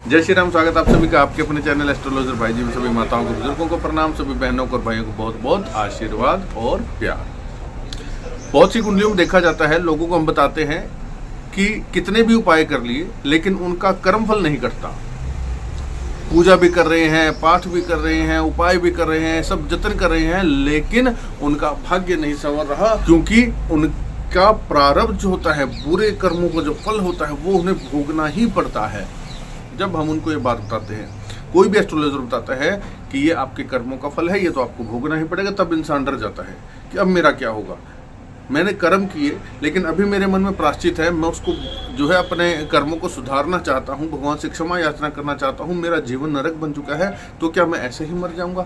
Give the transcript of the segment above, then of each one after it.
जय श्री राम। स्वागत आप सभी का आपके अपने चैनल एस्ट्रोलॉजर भाई जी में। सभी माताओं को, बुजुर्गों को प्रणाम, सभी बहनों को और भाइयों को बहुत बहुत आशीर्वाद और प्यार। बहुत सी कुंडलियों में देखा जाता है, लोगों को हम बताते हैं कि कितने भी उपाय कर लिए लेकिन उनका कर्मफल नहीं कटता। पूजा भी कर रहे हैं, पाठ भी कर रहे हैं, उपाय भी कर रहे हैं, सब जतन कर रहे हैं, लेकिन उनका भाग्य नहीं संवर रहा, क्योंकि उनका प्रारब्ध जो होता है, बुरे कर्मों का जो फल होता है, वो उन्हें भोगना ही पड़ता है। जब हम उनको ये बात बताते हैं, कोई भी एस्ट्रोलॉजर बताता है कि ये आपके कर्मों का फल है, ये तो आपको भोगना ही पड़ेगा, तब इंसान डर जाता है कि अब मेरा क्या होगा। मैंने कर्म किए लेकिन अभी मेरे मन में प्रायश्चित है, मैं उसको जो है अपने कर्मों को सुधारना चाहता हूँ, भगवान से क्षमा याचना करना चाहता हूँ, मेरा जीवन नरक बन चुका है, तो क्या मैं ऐसे ही मर जाऊंगा?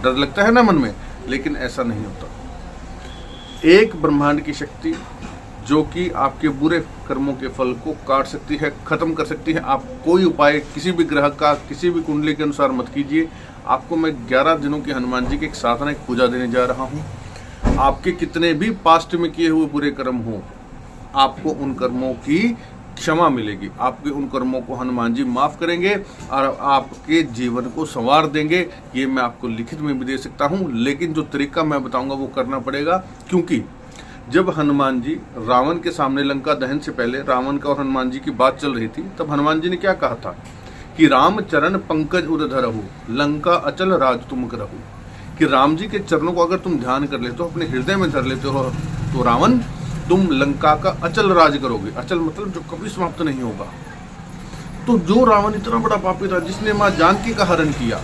डर लगता है ना मन में, लेकिन ऐसा नहीं होता। एक ब्रह्मांड की शक्ति जो कि आपके बुरे कर्मों के फल को काट सकती है, खत्म कर सकती है। आप कोई उपाय किसी भी ग्रह का, किसी भी कुंडली के अनुसार मत कीजिए। आपको मैं 11 दिनों की हनुमान जी की एक साधना, एक पूजा देने जा रहा हूँ। आपके कितने भी पास्ट में किए हुए बुरे कर्म हो, आपको उन कर्मों की क्षमा मिलेगी। आपके उन कर्मों को हनुमान जी माफ करेंगे और आपके जीवन को संवार देंगे। ये मैं आपको लिखित में भी दे सकता हूँ, लेकिन जो तरीका मैं बताऊंगा वो करना पड़ेगा। क्योंकि जब हनुमान जी रावण के सामने लंका दहन से पहले रावण का और हनुमान जी की बात चल रही थी, तब हनुमान जी ने क्या कहा था कि राम चरण पंकज उदधरहु, लंका अचल राज तुम करहु। कि राम जी के चरणों को अगर तुम ध्यान कर लेते हो, अपने हृदय में धर लेते हो, तो रावण तुम लंका का अचल राज करोगे। अचल मतलब जो कभी समाप्त नहीं होगा। तो जो रावण इतना बड़ा पापी था, जिसने माँ जानकी का हरण किया,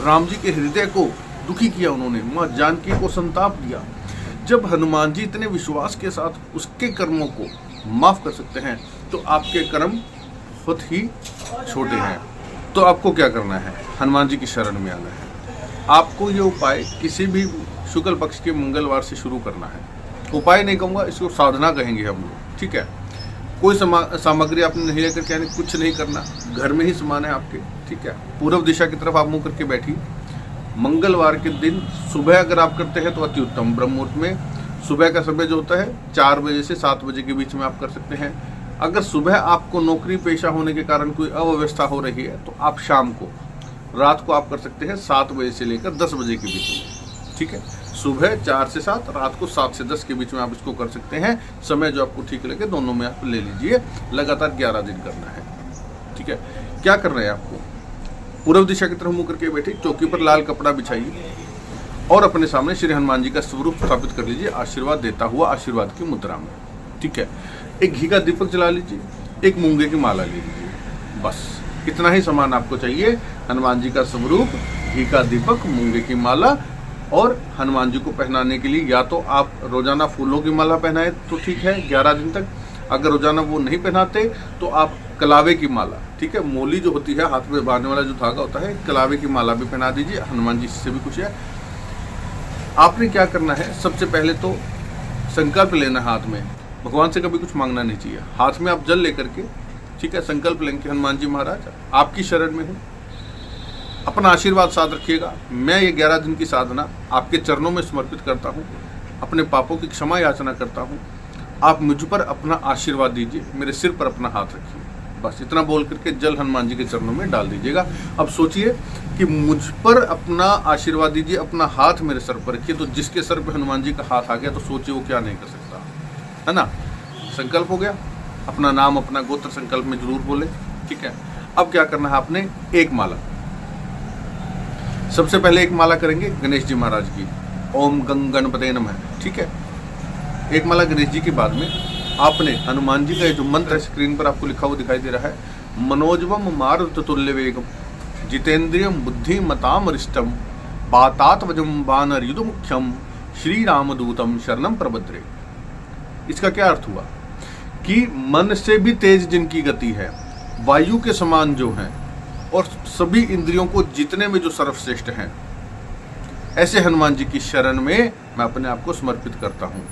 राम जी के हृदय को दुखी किया, उन्होंने माँ जानकी को संताप दिया। जब हनुमान जी इतने विश्वास के साथ उसके कर्मों को माफ कर सकते हैं, तो आपके कर्म बहुत ही छोटे हैं। तो आपको क्या करना है? हनुमान जी की शरण में आना है। आपको ये उपाय किसी भी शुक्ल पक्ष के मंगलवार से शुरू करना है। उपाय नहीं कहूँगा, इसको साधना कहेंगे हम लोग, ठीक है। कोई सामग्री आपने नहीं लेकर के आनी, कुछ नहीं करना, घर में ही सामान है आपके, ठीक है। पूर्व दिशा की तरफ आप मुँह करके बैठिए। मंगलवार के दिन सुबह अगर आप करते हैं तो अति उत्तम। ब्रह्म मुहूर्त में सुबह का समय जो होता है 4 बजे से 7 बजे के बीच में आप कर सकते हैं। अगर सुबह आपको नौकरी पेशा होने के कारण कोई अव्यवस्था हो रही है, तो आप शाम को, रात को आप कर सकते हैं 7 बजे से लेकर 10 बजे के बीच में, ठीक है। सुबह 4 से 7, रात को 7 से 10 के बीच में आप इसको कर सकते हैं। समय जो आपको ठीक लगे, दोनों में आप ले लीजिए। लगातार 11 दिन करना है, ठीक है। क्या करना है आपको? पूर्व दिशा की तरफ मुंह करके बैठे, चौकी पर लाल कपड़ा बिछाइए और अपने सामने श्री हनुमान जी का स्वरूप स्थापित कर लीजिए, आशीर्वाद देता हुआ आशीर्वाद की मुद्रा में, ठीक है। एक घी का दीपक जला लीजिए, एक मूंगे की माला ले लीजिए। बस इतना ही सामान आपको चाहिए। हनुमान जी का स्वरूप, घी का दीपक, मूंगे की माला, और हनुमान जी को पहनाने के लिए या तो आप रोजाना फूलों की माला पहनाए तो ठीक है 11 दिन तक। अगर रोजाना वो नहीं पहनाते तो आप कलावे की माला, ठीक है, मोली जो होती है, हाथ में बांधने वाला जो धागा होता है, कलावे की माला भी पहना दीजिए। हनुमान जी से भी कुछ है। आपने क्या करना है? सबसे पहले तो संकल्प लेना हाथ में। भगवान से कभी कुछ मांगना नहीं चाहिए। हाथ में आप जल लेकर के, ठीक है, संकल्प लेंगे, हनुमान जी महाराज आपकी शरण में हूँ, अपना आशीर्वाद साथ रखिएगा। मैं ये 11 दिन की साधना आपके चरणों में समर्पित करता हूँ, अपने पापों की क्षमा याचना करता हूँ। आप मुझ पर अपना आशीर्वाद दीजिए, मेरे सिर पर अपना हाथ रखिए। बस इतना बोल करके जल हनुमान जी के चरणों में डाल दीजिएगा। अब सोचिए कि मुझ पर अपना आशीर्वाद दीजिए, अपना हाथ मेरे सर पर रखिए। तो जिसके सर पर हनुमान जी का हाथ आ गया, तो सोचिए वो क्या नहीं कर सकता, है ना। संकल्प हो गया। अपना नाम, अपना गोत्र संकल्प में जरूर बोले, ठीक है। अब क्या करना है आपने? एक माला, सबसे पहले एक माला करेंगे गणेश जी महाराज की, ओम गंग गणपते नमः, ठीक है। एक माला गणेश जी के बाद में आपने हनुमान जी का जो मंत्र है, स्क्रीन पर आपको लिखा हुआ दिखाई दे रहा है, मनोजवम मारुततुल्य वेगम जितेंद्रियम बुद्धि मताम रिष्टम बातात वजम वानर युध मुख्यम श्री रामदूतम शरणम प्रबद्रे। इसका क्या अर्थ हुआ कि मन से भी तेज जिनकी गति है, वायु के समान जो है, और सभी इंद्रियों को जीतने में जो सर्वश्रेष्ठ हैं, ऐसे हनुमान जी की शरण में मैं अपने आप को समर्पित करता हूँ।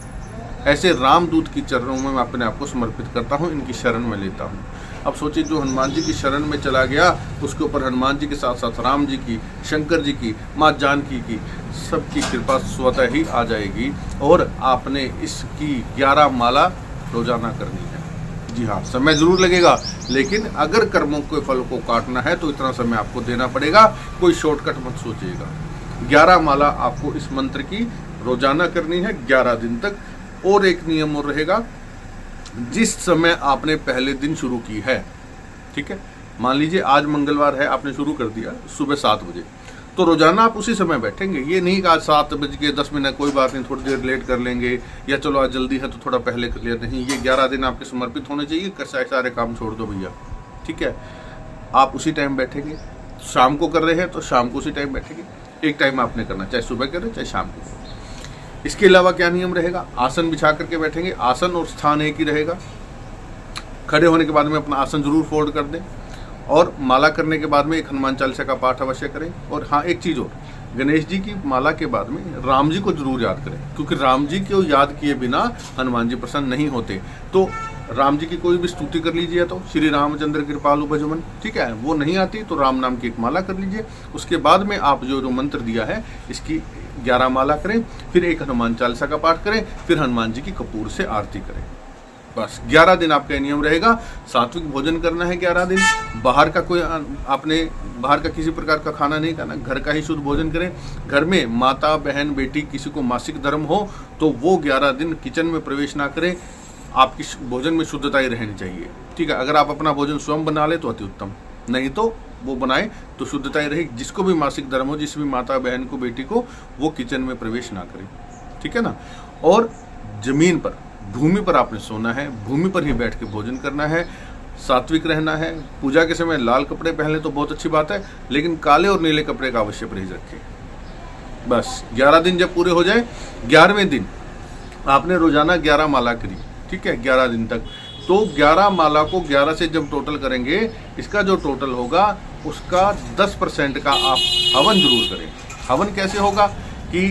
ऐसे रामदूत की चरणों में मैं अपने आप को समर्पित करता हूँ, इनकी शरण में लेता हूँ। अब सोचिए, जो हनुमान जी की शरण में चला गया, उसके ऊपर हनुमान जी के साथ साथ राम जी की, शंकर जी की, माँ जानकी की, सबकी कृपा स्वतः ही आ जाएगी। और आपने इसकी 11 माला रोजाना करनी है। जी हाँ, समय जरूर लगेगा, लेकिन अगर कर्मों के फल को काटना है तो इतना समय आपको देना पड़ेगा। कोई शॉर्टकट मत सोचिएगा। 11 माला आपको इस मंत्र की रोजाना करनी है 11 दिन तक। और एक नियम और रहेगा, जिस समय आपने पहले दिन शुरू की है, ठीक है, मान लीजिए आज मंगलवार है, आपने शुरू कर दिया सुबह 7 बजे, तो रोजाना आप उसी समय बैठेंगे। ये नहीं कि आज 7:10 कोई बात नहीं, थोड़ी देर लेट कर लेंगे, या चलो आज जल्दी है तो थोड़ा पहले कर लिया। नहीं, ये 11 दिन आपके समर्पित होने चाहिए। सारे काम छोड़ दो भैया, ठीक है। आप उसी टाइम बैठेंगे। शाम को कर रहे हैं तो शाम को उसी टाइम बैठेंगे। एक टाइम आपने करना, चाहे सुबह करें चाहे शाम को। इसके अलावा क्या नियम रहेगा, आसन बिछा करके बैठेंगे। आसन और स्थान एक ही रहेगा। खड़े होने के बाद में अपना आसन जरूर फोल्ड कर दें, और माला करने के बाद में एक हनुमान चालीसा का पाठ अवश्य करें। और हाँ, एक चीज़ और, गणेश जी की माला के बाद में राम जी को जरूर याद करें, क्योंकि राम जी को याद किए बिना हनुमान जी प्रसन्न नहीं होते। तो राम जी की कोई भी स्तुति कर लीजिए, तो श्री रामचंद्र कृपालु भजमन, ठीक है। वो नहीं आती तो राम नाम की एक माला कर लीजिए। उसके बाद में आप जो मंत्र दिया है इसकी 11 माला करें, फिर एक हनुमान चालीसा का पाठ करें, फिर हनुमान जी की कपूर से आरती करें। बस 11 दिन आपका नियम रहेगा। सात्विक भोजन करना है 11 दिन। बाहर का कोई आपने बाहर का किसी प्रकार का खाना नहीं खाना, घर का ही शुद्ध भोजन करें। घर में माता बहन बेटी किसी को मासिक धर्म हो तो वो 11 दिन किचन में प्रवेश ना करें। आपकी भोजन में शुद्धता ही रहनी चाहिए, ठीक है। अगर आप अपना भोजन स्वयं बना ले तो अति उत्तम, नहीं तो वो बनाए तो शुद्धता ही रहेगी। जिसको भी मासिक धर्म हो, जिस भी माता बहन को बेटी को, वो किचन में प्रवेश ना करें, ठीक है ना। और जमीन पर, भूमि पर आपने सोना है, भूमि पर ही बैठ के भोजन करना है, सात्विक रहना है। पूजा के समय लाल कपड़े पहने तो बहुत अच्छी बात है, लेकिन काले और नीले कपड़े का अवश्य परहेज रखें। बस 11 दिन जब पूरे हो जाए, 11वें दिन आपने रोजाना 11 माला करी, ठीक है, 11 दिन तक। तो 11 माला को 11 से जब टोटल करेंगे, इसका जो टोटल होगा उसका 10% का आप हवन जरूर करें। हवन कैसे होगा कि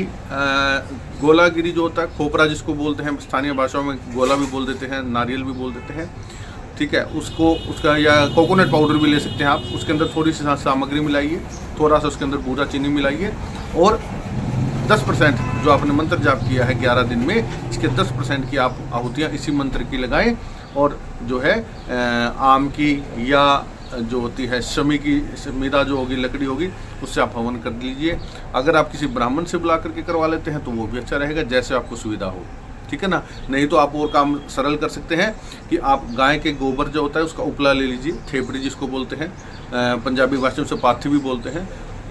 गोलागिरी जो होता है, खोपरा जिसको बोलते हैं, स्थानीय भाषाओं में गोला भी बोल देते हैं, नारियल भी बोल देते हैं, ठीक है। उसका या कोकोनट पाउडर भी ले सकते हैं आप। उसके अंदर थोड़ी सी सामग्री मिलाइए, थोड़ा सा उसके अंदर बूरा चीनी मिलाइए, और 10% जो आपने मंत्र जाप किया है 11 दिन में, इसके 10% की आप आहुतियाँ इसी मंत्र की लगाएं। और जो है आम की या जो होती है शमी की, समीदा जो होगी, लकड़ी होगी, उससे आप हवन कर लीजिए। अगर आप किसी ब्राह्मण से बुला करके करवा लेते हैं तो वो भी अच्छा रहेगा, जैसे आपको सुविधा हो, ठीक है ना। नहीं तो आप और काम सरल कर सकते हैं कि आप गाय के गोबर जो होता है उसका उपला ले लीजिए, थेपड़ी जिसको बोलते हैं, पंजाबी भाषा में से पाथी भी बोलते हैं,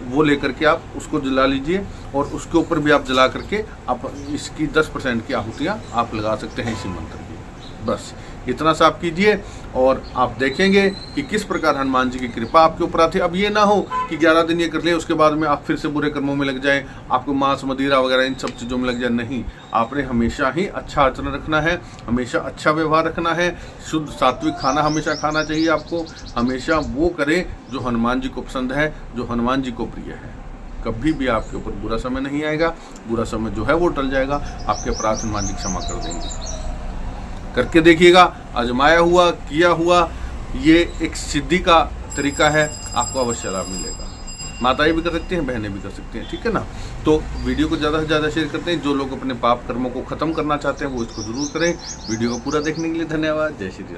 वो लेकर के आप उसको जला लीजिए, और उसके ऊपर भी आप जला करके आप इसकी 10% की आहुतियाँ आप लगा सकते हैं इसी मंत्र की। बस इतना सा आप कीजिए, और आप देखेंगे कि किस प्रकार हनुमान जी की कृपा आपके ऊपर आती है। अब ये ना हो कि 11 दिन ये कर ले, उसके बाद में आप फिर से बुरे कर्मों में लग जाएं, आपको मांस मदिरा वगैरह इन सब चीज़ों में लग जाए। नहीं, आपने हमेशा ही अच्छा आचरण रखना है, हमेशा अच्छा व्यवहार रखना है, शुद्ध सात्विक खाना हमेशा खाना चाहिए आपको। हमेशा वो करें जो हनुमान जी को पसंद है, जो हनुमान जी को प्रिय है। कभी भी आपके ऊपर बुरा समय नहीं आएगा। बुरा समय जो है वो टल जाएगा, आपके अपराध हनुमान जी क्षमा कर देंगे। करके देखिएगा, आजमाया हुआ, किया हुआ, ये एक सिद्धि का तरीका है, आपको अवश्य लाभ मिलेगा। माताएं भी कर सकती हैं, बहनें भी कर सकती हैं, ठीक है ना। तो वीडियो को ज़्यादा से ज़्यादा शेयर करते हैं। जो लोग अपने पाप कर्मों को ख़त्म करना चाहते हैं वो इसको ज़रूर करें। वीडियो को पूरा देखने के लिए धन्यवाद। जय श्री राम।